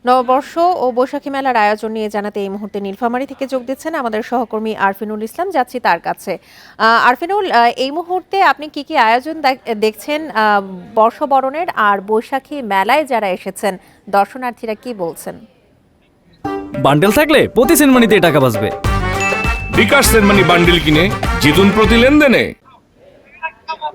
নববর্ষ ও বৈশাখী মেলার আয়োজন নিয়ে জানাতে এই মুহূর্তে নীলফামারী থেকে যোগ দিচ্ছেন আমাদের সহকর্মী আরফিনুল ইসলাম। যাচ্ছি তার কাছে। আরফিনুল, এই মুহূর্তে আপনি কি কি আয়োজন দেখছেন বর্ষবরণের আর বৈশাখী মেলায় যারা এসেছেন দর্শনার্থীরা কি বলছেন? বান্ডেল থাকলে প্রতি সেনমানিতে টাকা বাঁচবে। বিকাশ সেনমানি বান্ডেল কিনে জিতুন প্রতি লেনদেনে।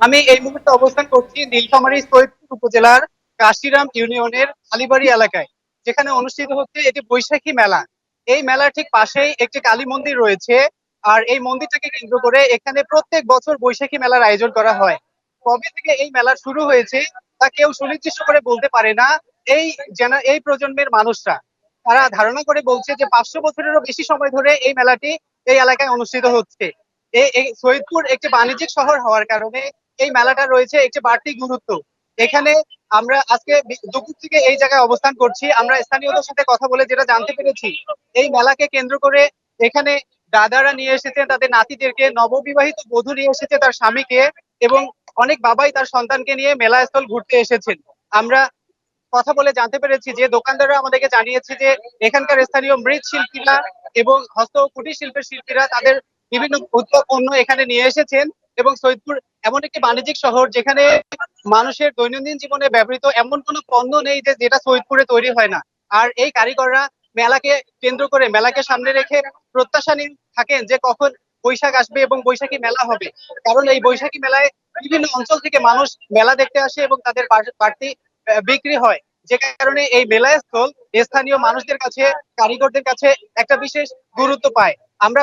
আমি এই মুহূর্তে অবস্থান করছি নীলফামারী সৈয়দপুর উপজেলার কাশিরাম ইউনিয়নের কালীবাড়ি এলাকায়, যেখানে অনুষ্ঠিত হচ্ছে এটি বৈশাখী মেলা। এই মেলার ঠিক পাশেই একটি কালী মন্দির রয়েছে, আর এই মন্দিরটাকে কেন্দ্র করে এখানে প্রত্যেক বছর বৈশাখী মেলার আয়োজন করা হয়। কবে থেকে এই মেলা শুরু হয়েছে তা কেউ সুনির্দিষ্ট করে বলতে পারে না। এই প্রজন্মের মানুষরা তারা ধারণা করে বলছে যে 500 বছরেরও বেশি সময় ধরে এই মেলাটি এই এলাকায় অনুষ্ঠিত হচ্ছে। এই সৈয়দপুর একটি বাণিজ্যিক শহর হওয়ার কারণে এই মেলাটা রয়েছে একটি বাড়তি গুরুত্ব। এখানে আমরা আজকে দুপুর থেকে এই জায়গায় অবস্থান করছি। আমরা স্থানীয়দের সাথে কথা বলে যেটা জানতে পেরেছি, এই মেলাকে কেন্দ্র করে এখানে দাদারা নিয়ে এসেছেন তাদের নাতিদেরকে, নববিবাহিত বধূ নিয়ে এসেছে তার স্বামীকে, এবং অনেক বাবাই তার সন্তানকে নিয়ে মেলাস্থল ঘুরতে এসেছেন। আমরা কথা বলে জানতে পেরেছি যে দোকানদাররা আমাদেরকে জানিয়েছে যে এখানকার স্থানীয় মৃৎশিল্পীরা এবং হস্ত ও কুটির শিল্পের শিল্পীরা তাদের বিভিন্ন উৎপাদন পণ্য এখানে নিয়ে এসেছেন। এবং সৈয়দপুর এমন একটি বাণিজ্যিক শহর যেখানে মানুষের দৈনন্দিন জীবনে ব্যবহৃত এমন কোনো পণ্য নেই যে যেটা সৈয়দপুরে তৈরি হয় না। আর এই কারিগররা মেলাকে কেন্দ্র করে, মেলাকে সামনে রেখে প্রত্যাশা নিয়ে থাকেন যে কখন বৈশাখ আসবে এবং বৈশাখী মেলা হবে। কারণ এই বৈশাখী মেলায় বিভিন্ন অঞ্চল থেকে মানুষ মেলা দেখতে আসে এবং তাদের বাড়তি বিক্রি হয়, যে কারণে এই মেলাস্থল স্থানীয় মানুষদের কাছে, কারিগরদের কাছে একটা বিশেষ গুরুত্ব পায়। আমরা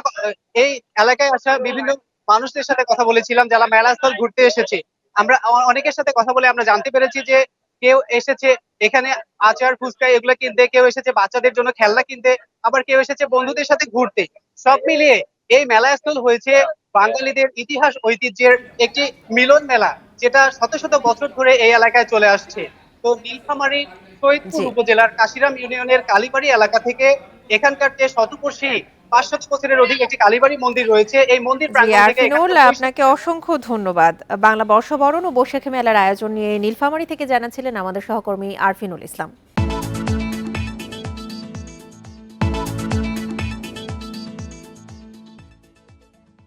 এই এলাকায় আসা বিভিন্ন মানুষদের সাথে কথা বলেছিলাম যারা মেলাস্থল ঘুরতে এসেছে। আমরা অনেকের সাথে কথা বলে আমরা জানতে পেরেছি যে কেউ এসেছে এখানে আচার ফুচকা এগুলো কিনতে, কেউ এসেছে বাচ্চাদের জন্য খেলনা কিনতে, আবার কেউ এসেছে বন্ধুদের সাথে ঘুরতে। সব মিলিয়ে এই মেলাস্থল হয়েছে বাঙালিদের ইতিহাস ঐতিহ্যের একটি মিলন মেলা, যেটা শত শত বছর ধরে এই এলাকায় চলে আসছে। তো নীলফামারী সৈয়দপুর জি, উপজেলার কাশিরাম ইউনিয়নের কালীবাড়ি এলাকা থেকে এখানকার যে শতবর্ষী 500 বছরের অধিক একটি কালীবাড়ি মন্দির রয়েছে, এই মন্দির জি প্রাঙ্গণ থেকে আরফিনুল, এখানকার আপনাকে অসংখ্য ধন্যবাদ। বাংলা বর্ষবরণ ও বৈশাখী মেলার আয়োজন নিয়ে নীলফামারী থেকে জানাচ্ছিলেন আমাদের সহকর্মী আরফিনুল ইসলাম।